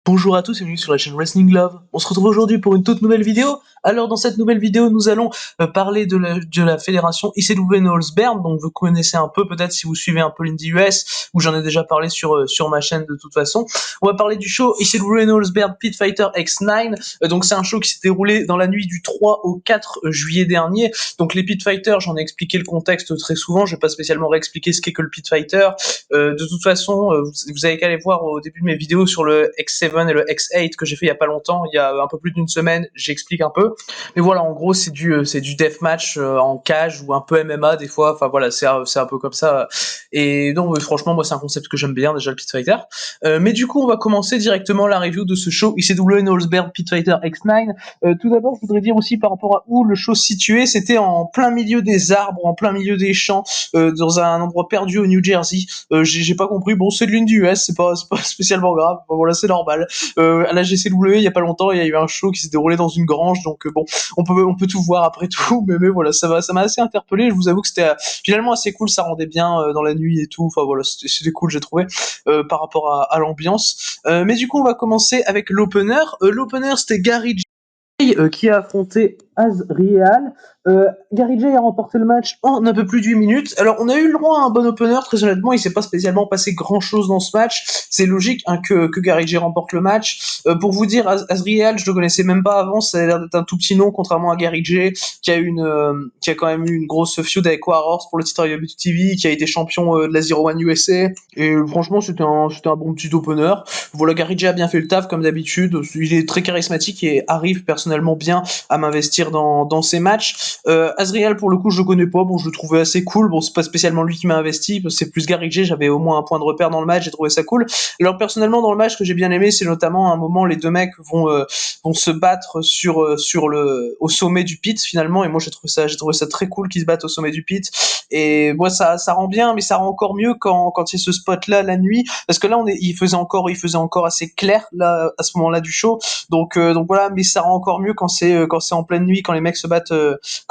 Bonjour à tous et bienvenue sur la chaîne Wrestling Love. On se retrouve aujourd'hui pour une toute nouvelle vidéo. Alors dans cette nouvelle vidéo, nous allons parler de la fédération ICW Knowles Bern. Donc vous connaissez un peu peut-être si vous suivez un peu l'Indie US, où j'en ai déjà parlé sur ma chaîne de toute façon. On va parler du show ICW Knowles Bern Pit Fighter X9. Donc c'est un show qui s'est déroulé dans la nuit du 3 au 4 juillet dernier. Donc les Pit Fighters, j'en ai expliqué le contexte très souvent. Je vais pas spécialement réexpliquer ce qu'est que le Pit Fighter. De toute façon, vous avez qu'à aller voir au début de mes vidéos sur le X7 et le X8 que j'ai fait il y a pas longtemps, il y a un peu plus d'une semaine, j'explique un peu. Mais voilà, en gros, c'est du deathmatch en cage ou un peu MMA des fois. Enfin voilà, c'est un peu comme ça. Et donc franchement, moi c'est un concept que j'aime bien déjà le Pit Fighter. Mais du coup, on va commencer directement la review de ce show ICW Knowles-Bern Pit Fighter X9. Tout d'abord, je voudrais dire aussi par rapport à où le show se situait, c'était en plein milieu des arbres, en plein milieu des champs, dans un endroit perdu au New Jersey. J'ai pas compris. Bon, c'est de l'une du US, c'est pas spécialement grave. Bon, voilà, c'est normal. À la GCW, il y a pas longtemps, il y a eu un show qui s'est déroulé dans une grange, donc bon, on peut tout voir après tout, mais voilà, ça m'a assez interpellé. Je vous avoue que c'était finalement assez cool, ça rendait bien dans la nuit et tout. Enfin voilà, c'était cool, j'ai trouvé par rapport à l'ambiance. Mais du coup, on va commencer avec l'opener. L'opener, c'était Gary qui a affronté Azriel. Gary Jay a remporté le match en un peu plus de 8 minutes. Alors, on a eu le droit à un bon opener, très honnêtement, il s'est pas spécialement passé grand-chose dans ce match. C'est logique hein, que Gary Jay remporte le match. Pour vous dire, Azriel, je le connaissais même pas avant, ça a l'air d'être un tout petit nom, contrairement à Gary Jay, qui a quand même eu une grosse feud avec Warhorse pour le titre IWTV, qui a été champion de la Zero One USA. Et franchement, c'était un bon petit opener. Voilà, Gary Jay a bien fait le taf, comme d'habitude. Il est très charismatique et arrive personnellement bien à m'investir dans ses matchs. Azriel, pour le coup, je le connais pas. Bon, je le trouvais assez cool. Bon, c'est pas spécialement lui qui m'a investi. C'est plus Gary Jay. J'avais au moins un point de repère dans le match. J'ai trouvé ça cool. Alors, personnellement, dans le match, que j'ai bien aimé, c'est notamment un moment, les deux mecs vont se battre au sommet du pit, finalement. Et moi, j'ai trouvé ça très cool qu'ils se battent au sommet du pit. Et moi, ça rend bien, mais ça rend encore mieux quand il y a ce spot-là, la nuit. Parce que là, il faisait encore assez clair, là, à ce moment-là du show. Donc voilà, mais ça rend encore mieux quand c'est en pleine nuit, quand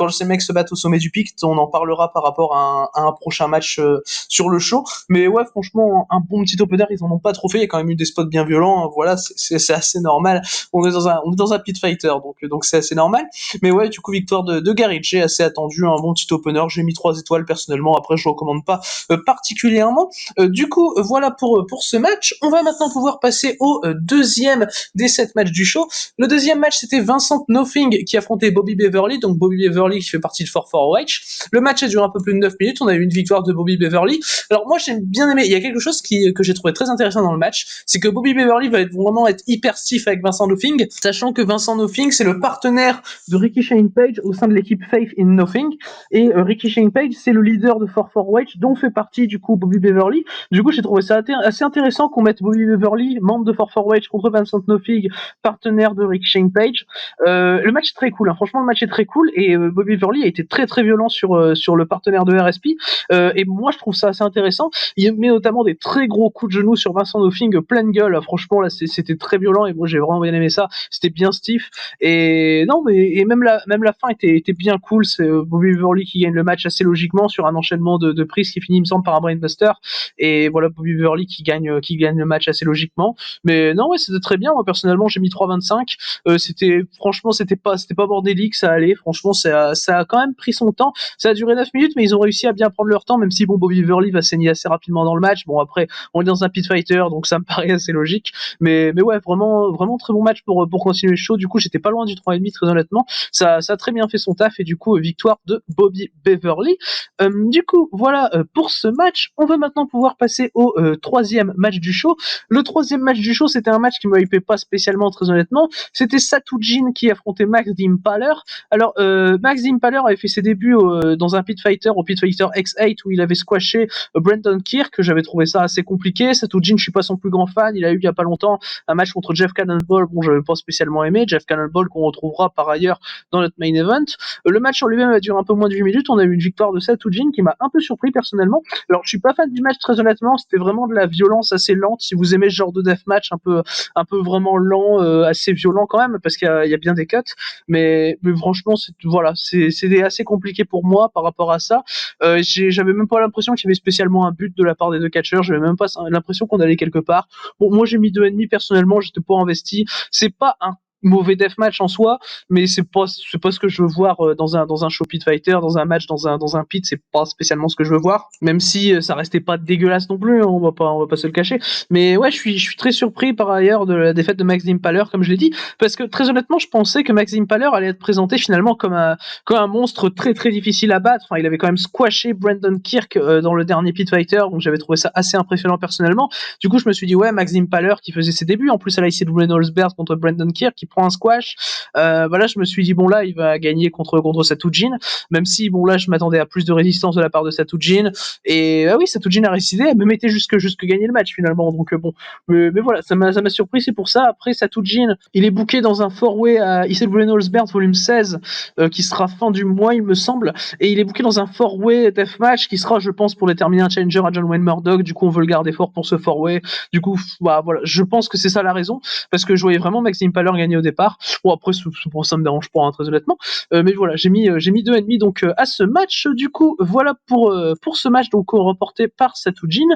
ces mecs se battent au sommet du pic. On en parlera par rapport à un prochain match sur le show. Mais ouais, franchement, un bon petit opener, ils en ont pas trop fait. Il y a quand même eu des spots bien violents. Voilà, c'est assez normal. On est dans un pit fighter, donc c'est assez normal. Mais ouais, du coup, victoire de Gary Jay, assez attendu, un bon petit opener. J'ai mis 3 étoiles personnellement. Après, je recommande pas particulièrement. Du coup, voilà pour ce match. On va maintenant pouvoir passer au deuxième des 7 matchs du show. Le deuxième match, c'était Vincent Nothing qui affrontait Bobby Beverly. Donc Bobby Beverly qui fait partie de 4-4-Watch. Le match a duré un peu plus de 9 minutes. On a eu une victoire de Bobby Beverly. Alors moi, j'ai bien aimé. Il y a quelque chose que j'ai trouvé très intéressant dans le match. C'est que Bobby Beverly va vraiment être hyper stiff avec Vincent Nothing, sachant que Vincent Nothing, c'est le partenaire de Ricky Shane Page au sein de l'équipe Faith in Nothing. Et Ricky Shane Page, c'est le leader de 4-4-Watch, dont fait partie du coup Bobby Beverly. Du coup, j'ai trouvé ça assez intéressant qu'on mette Bobby Beverly, membre de 4-4-Watch, contre Vincent Nothing, partenaire de Ricky Shane Page. Le match est très cool, hein. Franchement, le match est très cool. Et Bobby Beverly a été très très violent sur le partenaire de RSP. Et moi, je trouve ça assez intéressant. Il met notamment des très gros coups de genoux sur Vincent Nothing, pleine gueule. Franchement, là, c'était très violent. Et moi, j'ai vraiment bien aimé ça. C'était bien stiff. Et non, mais même la fin était bien cool. C'est Bobby Beverly qui gagne le match assez logiquement sur un enchaînement de prises qui finit, il me semble, par un brainbuster. Et voilà, Bobby Beverly qui gagne le match assez logiquement. Mais non, ouais, c'était très bien. Moi, personnellement, j'ai mis 3,25. Franchement, c'était pas bordélique, ça allait. Franchement, ça a quand même pris son temps. Ça a duré 9 minutes, mais ils ont réussi à bien prendre leur temps, même si bon, Bobby Beverly va saigner assez rapidement dans le match. Bon, après, on est dans un pit fighter, donc ça me paraît assez logique. Mais ouais, vraiment, vraiment très bon match pour continuer le show. Du coup, j'étais pas loin du 3,5, très honnêtement. Ça a très bien fait son taf, et du coup, victoire de Bobby Beverly. Du coup, voilà pour ce match. On va maintenant pouvoir passer au troisième match du show. Le troisième match du show, c'était un match qui me hypait pas spécialement, très honnêtement. C'était Satujin qui affrontait Max Impaler. Alors, Max Impaler avait fait ses débuts dans un pit fighter, au pit fighter X8, où il avait squashé Brandon Kirk, que j'avais trouvé ça assez compliqué. Satujin, je suis pas son plus grand fan. Il a eu il y a pas longtemps un match contre Jeff Cannonball. Bon, j'avais pas spécialement aimé. Jeff Cannonball qu'on retrouvera par ailleurs dans notre main event. Le match en lui-même a duré un peu moins de 8 minutes. On a eu une victoire de Satujin qui m'a un peu surpris personnellement. Alors, je suis pas fan du match, très honnêtement. C'était vraiment de la violence assez lente. Si vous aimez ce genre de deathmatch un peu vraiment lent, assez violent quand même, parce qu'il y a bien des cuts. mais franchement, c'était assez compliqué pour moi par rapport à ça. J'avais même pas l'impression qu'il y avait spécialement un but de la part des deux catcheurs. J'avais même pas l'impression qu'on allait quelque part. Bon, moi j'ai mis 2,5 personnellement. J'étais pas investi. C'est pas un mauvais deathmatch en soi, mais c'est pas ce que je veux voir dans un show pit fighter, dans un match, dans un pit. C'est pas spécialement ce que je veux voir. Même si ça restait pas dégueulasse non plus. Hein, on va pas se le cacher. Mais ouais, je suis très surpris par ailleurs de la défaite de Max Impaler, comme je l'ai dit, parce que très honnêtement, je pensais que Max Impaler allait être présenté finalement comme un monstre très très difficile à battre. Enfin, il avait quand même squashé Brandon Kirk dans le dernier Pit Fighter, donc j'avais trouvé ça assez impressionnant personnellement. Du coup, je me suis dit ouais, Max Impaler qui faisait ses débuts en plus à l'ICW Knowlesberg contre Brandon Kirk, qui prend un squash. Voilà, je me suis dit bon là, il va gagner contre Satujin, même si bon là, je m'attendais à plus de résistance de la part de Satujin. Et oui, Satujin a réussi, elle me mettait jusque gagner le match finalement. Donc bon, mais voilà, ça m'a surpris, c'est pour ça. Après, Satujin, il est booké dans un four-way à ICW Knowlesberg volume 16, qui sera fin du mois, il me semble, et il est booké dans un four-way deathmatch qui sera, je pense, pour déterminer un challenger à John Wayne Murdoch. Du coup, on veut le garder fort pour ce four-way. Du coup, bah voilà, je pense que c'est ça la raison, parce que je voyais vraiment Maxime Paler gagner au départ. Bon, après, ça me dérange pas, hein, très honnêtement. Mais voilà, j'ai mis 2,5 donc à ce match. Du coup, voilà pour ce match donc remporté par Satujin.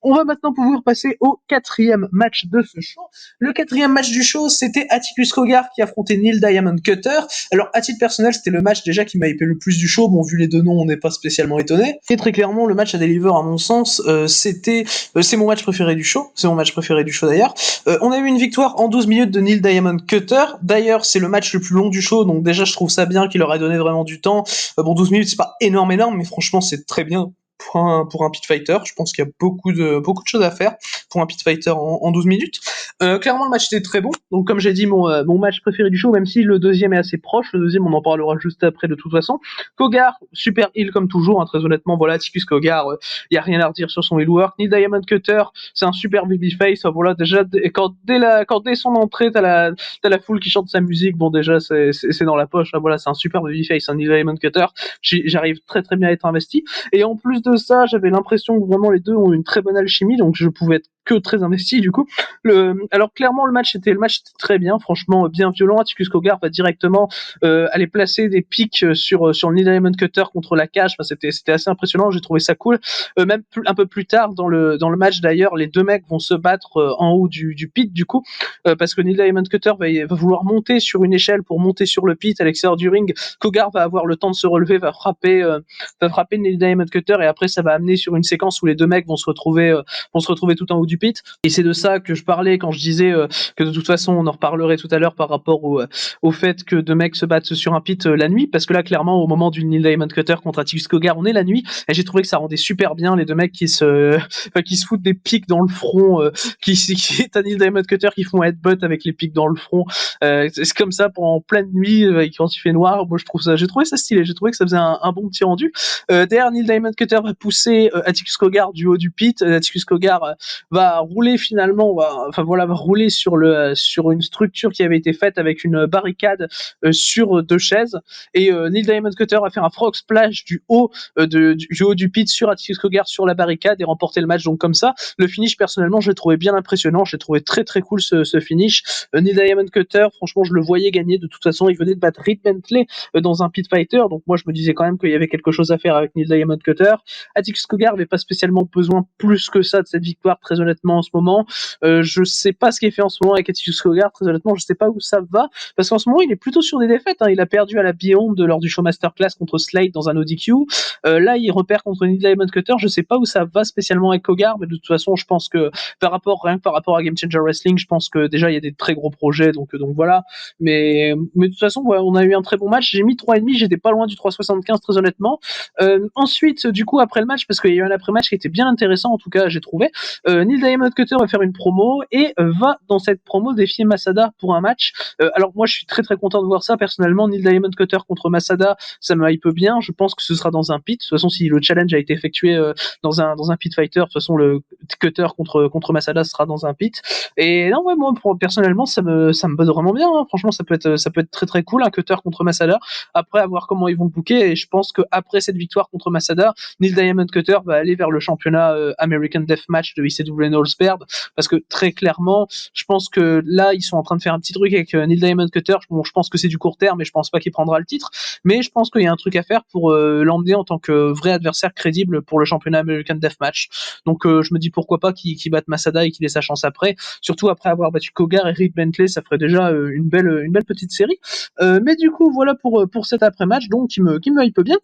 On va maintenant pouvoir passer au quatrième match de ce show. Le quatrième match du show, c'était Atticus Cogar qui affrontait Neil Diamond Cutter. Alors, à titre personnel, c'était le match déjà qui m'a hypé le plus du show. Bon, vu les deux noms, on n'est pas spécialement étonné. Et très clairement, le match à Deliver, à mon sens, c'est mon match préféré du show. C'est mon match préféré du show d'ailleurs. On a eu une victoire en 12 minutes de Neil Diamond Cutter. D'ailleurs, c'est le match le plus long du show, donc déjà, je trouve ça bien qu'il leur ait donné vraiment du temps. Bon, 12 minutes, c'est pas énorme, mais franchement, c'est très bien pour un pit fighter. Je pense qu'il y a beaucoup de choses à faire pour un pit fighter en 12 minutes. Clairement, le match était très bon. Donc, comme j'ai dit, mon match préféré du show, même si le deuxième est assez proche. Le deuxième, on en parlera juste après de toute façon. Cogar, super heal comme toujours, hein, très honnêtement. Voilà, Atticus Cogar, y a rien à redire sur son heal work. Neil Diamond Cutter, c'est un super babyface. Voilà, déjà, dès son entrée, t'as la foule qui chante sa musique. Bon, déjà, c'est dans la poche. Là, voilà, c'est un super babyface, Neil Diamond Cutter. J'arrive très très bien à être investi. Et en plus de ça, j'avais l'impression que vraiment les deux ont une très bonne alchimie, donc je pouvais être que très investi du coup. Alors clairement le match était très bien, franchement bien violent. Atticus Cogar va directement aller placer des pics sur le Neil Diamond Cutter contre la cage. Enfin, c'était assez impressionnant, j'ai trouvé ça cool. Même un peu plus tard dans le match d'ailleurs, les deux mecs vont se battre en haut du pit du coup, parce que Neil Diamond Cutter va vouloir monter sur une échelle pour monter sur le pit à l'extérieur du ring. Cogar va avoir le temps de se relever, va frapper Neil Diamond Cutter, et après ça va amener sur une séquence où les deux mecs vont se retrouver tout en haut du pit. Et c'est de ça que je parlais quand je disais que de toute façon on en reparlerait tout à l'heure par rapport au fait que deux mecs se battent sur un pit la nuit, parce que là clairement au moment du Neil Diamond Cutter contre Atticus Cogar, on est la nuit, et j'ai trouvé que ça rendait super bien les deux mecs qui se foutent des pics dans le front, t'as Neil Diamond Cutter qui font headbutt avec les pics dans le front, c'est comme ça pendant pleine nuit quand il fait noir. Moi j'ai trouvé ça stylé, j'ai trouvé que ça faisait un bon petit rendu. Derrière, Neil Diamond Cutter va pousser Atticus Cogar du haut du pit. Atticus Cogar va rouler finalement, va rouler sur une structure qui avait été faite avec une barricade sur deux chaises. Et Neil Diamond Cutter va faire un frog splash du haut du haut du pit sur Atticus Cogar sur la barricade et remporter le match. Donc comme ça, le finish personnellement, je l'ai trouvé bien impressionnant. J'ai trouvé très très cool ce finish. Neil Diamond Cutter, franchement, je le voyais gagner de toute façon. Il venait de battre Reed Bentley dans un pit fighter, donc moi je me disais quand même qu'il y avait quelque chose à faire avec Neil Diamond Cutter. Atticus Cogar n'avait pas spécialement besoin plus que ça de cette victoire, très honnêtement en ce moment. Je sais pas ce qu'il fait en ce moment avec Atticus Cogar, très honnêtement je sais pas où ça va, parce qu'en ce moment il est plutôt sur des défaites, hein. Il a perdu à la Beyond lors du show Masterclass contre Slade dans un ODQ. Là il repère contre Neil Diamond Cutter, je sais pas où ça va spécialement avec Cogar, mais de toute façon je pense que rien que par rapport à Game Changer Wrestling, je pense que déjà il y a des très gros projets, donc voilà. Mais de toute façon, ouais, on a eu un très bon match. J'ai mis 3,5, j'étais pas loin du 3,75 très honnêtement. Ensuite, du coup, après le match, parce qu'il y a eu un après-match qui était bien intéressant, en tout cas, j'ai trouvé, Neil Diamond Cutter va faire une promo et va dans cette promo défier Masada pour un match. Alors moi, je suis très très content de voir ça. Personnellement, Neil Diamond Cutter contre Masada, ça me hype bien. Je pense que ce sera dans un pit. De toute façon, si le challenge a été effectué dans un pit fighter, de toute façon, le Cutter contre Masada sera dans un pit. Et non, ouais, moi, personnellement, ça me botte vraiment bien, hein. Franchement, ça peut être très très cool, un Cutter contre Masada. Après, à voir comment ils vont le booker. Et je pense qu'après cette victoire contre Masada, Neil Diamond Cutter va aller vers le championnat American Deathmatch de ICW Knowles-Baird, parce que très clairement, je pense que là, ils sont en train de faire un petit truc avec Neil Diamond Cutter. Bon, je pense que c'est du court terme, mais je pense pas qu'il prendra le titre. Mais je pense qu'il y a un truc à faire pour l'emmener en tant que vrai adversaire crédible pour le championnat American Deathmatch. Donc je me dis pourquoi pas qu'il batte Masada et qu'il ait sa chance après. Surtout après avoir battu Kogar et Reed Bentley, ça ferait déjà une belle petite série. Mais du coup, voilà pour cet après-match, donc qui me hype bien.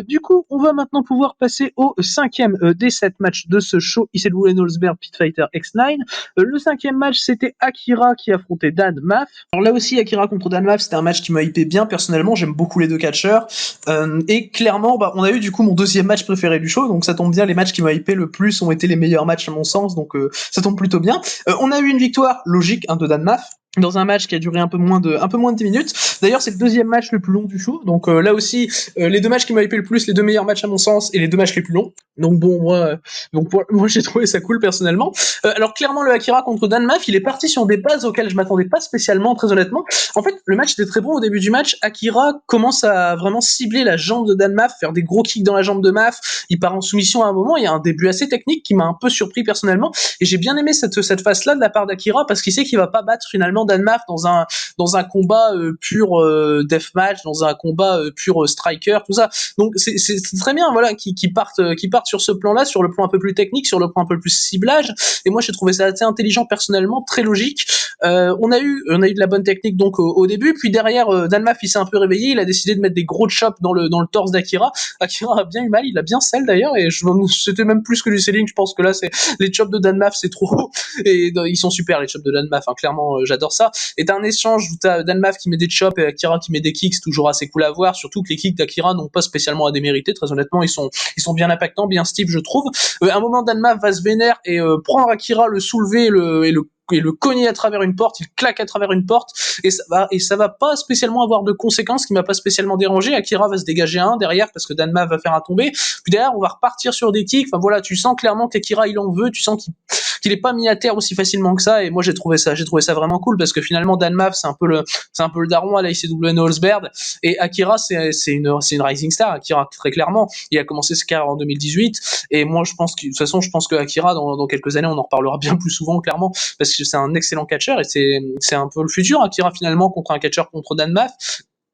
Du coup, on va maintenant pouvoir passer au cinquième des 7 matchs de ce show, Isedou Knowles-Baird Pit Fighter X9. Le cinquième match, c'était Akira qui affrontait Dan Maff. Alors là aussi, Akira contre Dan Maff, c'était un match qui m'a hypé bien. Personnellement, j'aime beaucoup les deux catcheurs. Et clairement, on a eu du coup mon deuxième match préféré du show, donc ça tombe bien, les matchs qui m'ont hypé le plus ont été les meilleurs matchs à mon sens, donc ça tombe plutôt bien. On a eu une victoire logique de Dan Maff, dans un match qui a duré un peu moins de 10 minutes. D'ailleurs, c'est le deuxième match le plus long du show. Donc là aussi, les deux matchs qui m'ont hypé le plus, les deux meilleurs matchs à mon sens, et les deux matchs les plus longs. Donc bon, moi j'ai trouvé ça cool personnellement. Alors clairement, le Akira contre Dan Maff, il est parti sur des bases auxquelles je m'attendais pas spécialement, très honnêtement. En fait, le match était très bon au début du match. Akira commence à vraiment cibler la jambe de Dan Maff, faire des gros kicks dans la jambe de Maff. Il part en soumission à un moment. Il y a un début assez technique qui m'a un peu surpris personnellement. Et j'ai bien aimé cette phase-là de la part d'Akira parce qu'il sait qu'il va pas battre finalement Dan Maff dans un combat pur deathmatch, dans un combat pur striker, tout ça. Donc c'est très bien, voilà, qui partent sur ce plan-là, sur le plan un peu plus technique, sur le plan un peu plus ciblage. Et moi j'ai trouvé ça assez intelligent personnellement, très logique. On a eu de la bonne technique donc au début, puis derrière Dan Maff il s'est un peu réveillé, il a décidé de mettre des gros chops dans le torse d'Akira. Akira a bien eu mal, il a bien sell d'ailleurs, et c'était même plus que du selling. Je pense que là c'est les chops de Dan Maff c'est trop haut, et ils sont super les chops de Dan Maff, hein, clairement j'adore ça. Et t'as un échange où t'as Dan Maff qui met des chops et Akira qui met des kicks, toujours assez cool à voir, surtout que les kicks d'Akira n'ont pas spécialement à démériter, très honnêtement, ils sont bien impactants, bien Steve je trouve. À un moment Dan Maff va se vénère et prend Akira, le soulever et le cogner à travers une porte, il claque à travers une porte, et ça va pas spécialement avoir de conséquences, qui m'a pas spécialement dérangé. Akira va se dégager un derrière parce que Dan Maff va faire un tombé, puis derrière on va repartir sur des kicks. Enfin voilà, tu sens clairement qu'Akira il en veut, tu sens qu'il est pas mis à terre aussi facilement que ça, et moi j'ai trouvé ça vraiment cool parce que finalement Dan Maff c'est un peu le daron à la ICW Knowles-Baird, et Akira c'est une rising star. Akira très clairement, il a commencé ce carrière en 2018, et moi je pense que de toute façon je pense que Akira dans quelques années on en reparlera bien plus souvent clairement, parce que c'est un excellent catcheur, et c'est un peu le futur Akira finalement, contre un catcheur contre Dan Maff,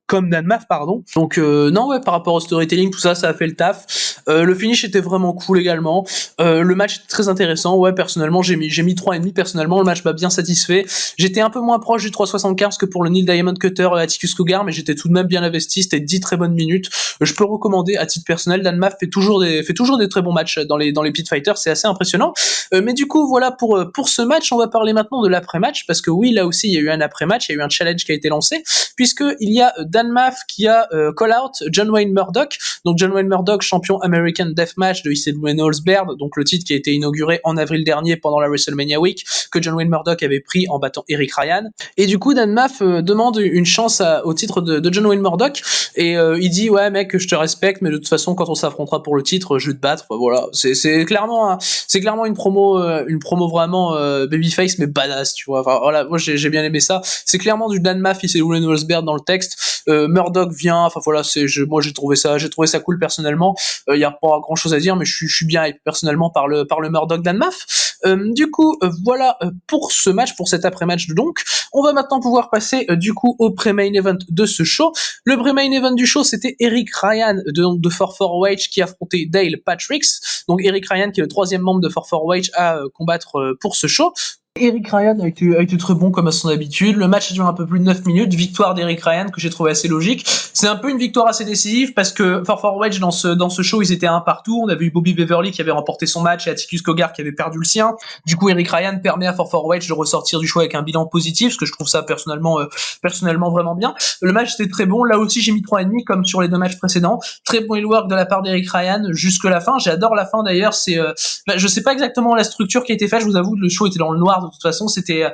comme Dan Maff, pardon. Donc non, ouais, par rapport au storytelling, tout ça a fait le taf. Le finish était vraiment cool également. Le match était très intéressant. Ouais, personnellement, j'ai mis 3,5. Personnellement, le match m'a bien satisfait. J'étais un peu moins proche du 3,75 que pour le Neil Diamond Cutter Atticus Cougar, mais j'étais tout de même bien investi. C'était 10 très bonnes minutes. Je peux recommander à titre personnel. Dan Maff fait toujours des très bons matchs dans les pit fighters. C'est assez impressionnant. Mais du coup, voilà pour ce match. On va parler maintenant de l'après-match, parce que oui, là aussi, il y a eu un après-match. Il y a eu un challenge qui a été lancé, puisque il y a Dan Maff qui a call out John Wayne Murdoch. Donc John Wayne Murdoch, champion American Deathmatch de Isidro Knowles-Baird, donc le titre qui a été inauguré en avril dernier pendant la WrestleMania Week, que John Wayne Murdoch avait pris en battant Eric Ryan. Et du coup, Dan Maff demande une chance au titre de John Wayne Murdoch, et il dit ouais mec, je te respecte, mais de toute façon quand on s'affrontera pour le titre, je vais te battre. Enfin, voilà, c'est clairement une promo vraiment babyface mais badass, tu vois. Enfin voilà, moi j'ai bien aimé ça. C'est clairement du Dan Maff, Isidro Knowles-Baird dans le texte. Murdoch vient, enfin voilà, moi j'ai trouvé ça cool personnellement. Il y a pas grand chose à dire, mais je suis bien personnellement par le Murdoch Dan Maff. Du coup, voilà pour ce match, pour cet après-match donc. On va maintenant pouvoir passer du coup au pré-main event de ce show. Le pré-main event du show, c'était Eric Ryan de 4-4-Wage qui affrontait Dale Patricks. Donc Eric Ryan qui est le 3e membre de 4-4-Wage à combattre pour ce show. Eric Ryan a été très bon comme à son habitude. Le match a duré un peu plus de 9 minutes. Victoire d'Eric Ryan que j'ai trouvé assez logique. C'est un peu une victoire assez décisive parce que 4-4-Wage dans ce show ils étaient un partout. On avait eu Bobby Beverly qui avait remporté son match et Atticus Cougar qui avait perdu le sien. Du coup Eric Ryan permet à 4-4-Wage de ressortir du show avec un bilan positif, parce que je trouve ça personnellement vraiment bien. Le match était très bon. Là aussi j'ai mis 3,5 comme sur les deux matchs précédents. Très bon heel work de la part d'Eric Ryan jusque la fin. J'adore la fin d'ailleurs. Je sais pas exactement la structure qui a été faite. Je vous avoue, le show était dans le noir De toute façon, c'était,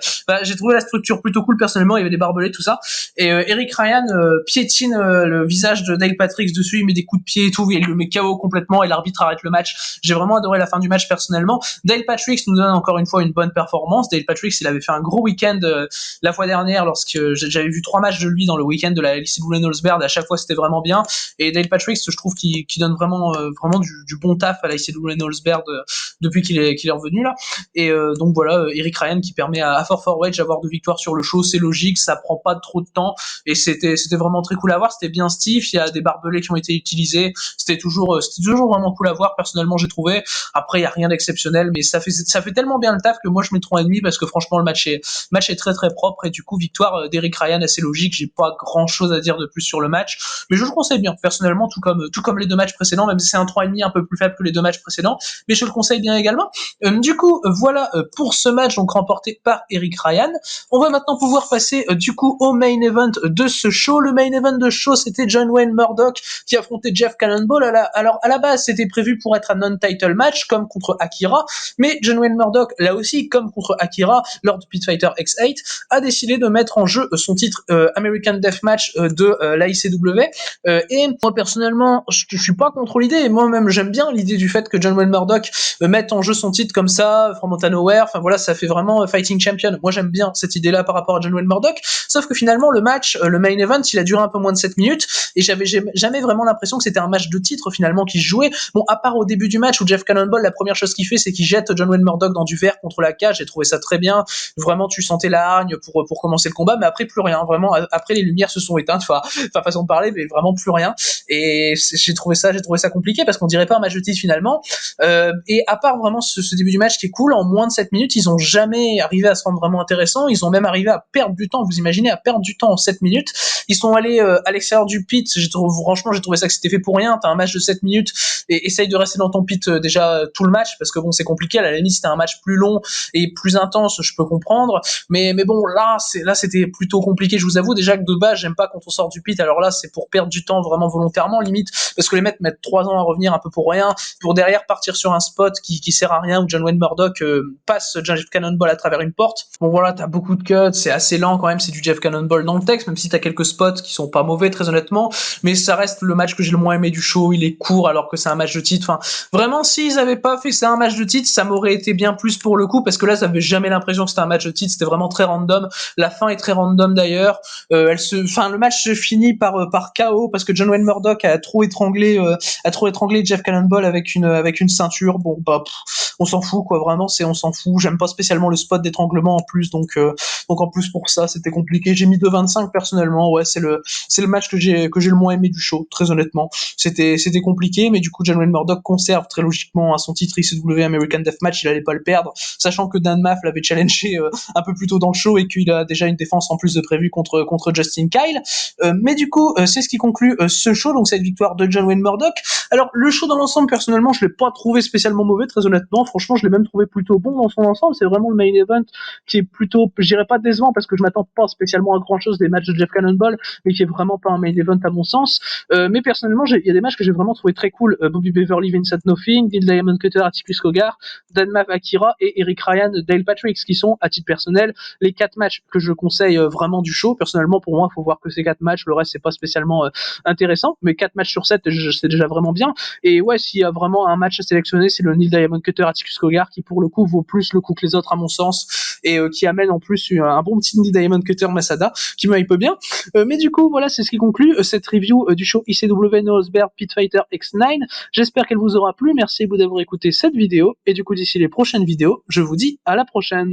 j'ai trouvé la structure plutôt cool personnellement. Il y avait des barbelés, tout ça. Et Eric Ryan piétine le visage de Dale Patrick dessus, il met des coups de pied et tout, il le met KO complètement et l'arbitre arrête le match. J'ai vraiment adoré la fin du match personnellement. Dale Patrick nous donne encore une fois une bonne performance. Dale Patrick, il avait fait un gros week-end la fois dernière lorsque j'avais vu 3 matchs de lui dans le week-end de la LCW Knowlesberg. À chaque fois, c'était vraiment bien. Et Dale Patrick, je trouve qu'il donne vraiment du bon taf à la LCW Knowlesberg depuis qu'il est revenu là. Et donc voilà, Eric Ryan qui permet à 4 Wedge d'avoir 2 victoires sur le show, c'est logique, ça prend pas trop de temps et c'était vraiment très cool à voir. C'était bien stiff, il y a des barbelés qui ont été utilisés, c'était toujours vraiment cool à voir. Personnellement, j'ai trouvé. Après, il y a rien d'exceptionnel, mais ça fait tellement bien le taf que moi je mets 3,5 parce que franchement le match est très très propre et du coup victoire d'Eric Ryan assez logique. J'ai pas grand chose à dire de plus sur le match, mais je le conseille bien personnellement, tout comme les 2 matchs précédents, même si c'est un 3,5 un peu plus faible que les 2 matchs précédents, mais je le conseille bien également. Du coup, voilà pour ce match donc remporté par Eric Ryan. On va maintenant pouvoir passer du coup au main event de ce show. Le main event de show, c'était John Wayne Murdoch qui affrontait Jeff Cannonball. Alors à la base, c'était prévu pour être un non-title match comme contre Akira, mais John Wayne Murdoch, là aussi comme contre Akira lors du Pit Fighter X8, a décidé de mettre en jeu son titre American Deathmatch de l'AICW. Et moi personnellement, je suis pas contre l'idée. Moi-même, j'aime bien l'idée du fait que John Wayne Murdoch mette en jeu son titre comme ça, from out of nowhere. Enfin voilà, ça fait vraiment fighting champion. Moi, j'aime bien cette idée-là par rapport à John Wayne Murdoch. Sauf que finalement, le match, le main event, il a duré un peu moins de 7 minutes et j'avais jamais vraiment l'impression que c'était un match de titre finalement qui se jouait. Bon, à part au début du match où Jeff Cannonball, la première chose qu'il fait, c'est qu'il jette John Wayne Murdoch dans du verre contre la cage. J'ai trouvé ça très bien. Vraiment, tu sentais la hargne pour commencer le combat, mais après plus rien. Vraiment, après les lumières se sont éteintes. Enfin, façon de parler, mais vraiment plus rien. Et j'ai trouvé ça compliqué parce qu'on dirait pas un match de titre finalement. Et à part vraiment ce début du match qui est cool, en moins de 7 minutes, ils ont jamais arrivé à se rendre vraiment intéressant. Ils ont même arrivé à perdre du temps. Vous imaginez, à perdre du temps en 7 minutes. Ils sont allés à l'extérieur du pit. Franchement, j'ai trouvé ça que c'était fait pour rien. T'as un match de 7 minutes et essaye de rester dans ton pit déjà tout le match parce que bon, c'est compliqué. À la limite, c'était un match plus long et plus intense, je peux comprendre. Mais bon, là, c'était plutôt compliqué. Je vous avoue déjà que de base, j'aime pas quand on sort du pit. Alors là, c'est pour perdre du temps vraiment volontairement, limite, parce que les mecs mettent 3 ans à revenir un peu pour rien, pour derrière partir sur un spot qui sert à rien où John Wayne Murdoch passe Jeff Cannonball à travers une porte. Bon voilà, t'as beaucoup de cuts, c'est assez lent quand même, c'est du Jeff Cannonball dans le texte, même si t'as quelques spots qui sont pas mauvais très honnêtement, mais ça reste le match que j'ai le moins aimé du show. Il est court alors que c'est un match de titre. Enfin, vraiment, s'ils avaient pas fait ça un match de titre, ça m'aurait été bien plus pour le coup, parce que là, j'avais jamais l'impression que c'était un match de titre. C'était vraiment très random. La fin est très random d'ailleurs. Le match se finit par KO parce que John Wayne Murdoch a trop étranglé Jeff Cannonball avec une ceinture. Bon bah on s'en fout quoi, vraiment, on s'en fout. J'aime pas spécialement le spot d'étranglement en plus, donc en plus pour ça c'était compliqué. J'ai mis 2,25 personnellement. Ouais, c'est le match que j'ai le moins aimé du show, très honnêtement. C'était compliqué, mais du coup John Wayne Murdoch conserve très logiquement à son titre ICW American Deathmatch. Il allait pas le perdre, sachant que Dan Maff l'avait challengé un peu plus tôt dans le show et qu'il a déjà une défense en plus de prévu contre Justin Kyle. Mais du coup, c'est ce qui conclut ce show, donc cette victoire de John Wayne Murdoch. Alors le show dans l'ensemble, personnellement, je l'ai pas trouvé spécialement mauvais, très honnêtement. Franchement, je l'ai même trouvé plutôt bon dans son ensemble. C'est vraiment le main event qui est plutôt, je dirais pas décevant parce que je m'attends pas spécialement à grand chose des matchs de Jeff Cannonball, mais qui est vraiment pas un main event à mon sens. Mais personnellement, il y a des matchs que j'ai vraiment trouvé très cool. Bobby Beverly, Vincent Nothing, Neil Diamond Cutter, Atticus Cogar, Dan Maff, Akira et Eric Ryan, Dale Patrick, qui sont, à titre personnel, les 4 matchs que je conseille vraiment du show. Personnellement, pour moi, il faut voir que ces 4 matchs. Le reste, c'est pas spécialement intéressant, mais 4 matchs sur 7, c'est déjà vraiment bien. Et ouais, s'il y a vraiment un match à sélectionner, c'est le Neil Diamond Cutter Atticus Cogar qui, pour le coup, vaut plus le coup que les autres à mon sens, et qui amène en plus un bon petit Neil Diamond Cutter Masada qui me hype bien. Mais du coup, voilà, c'est ce qui conclut cette review du show ICW Knowlesberg Pit Fighter X9. J'espère qu'elle vous aura plu. Merci d'avoir écouté cette vidéo, et du coup, d'ici les prochaines vidéos, je vous dis à la prochaine.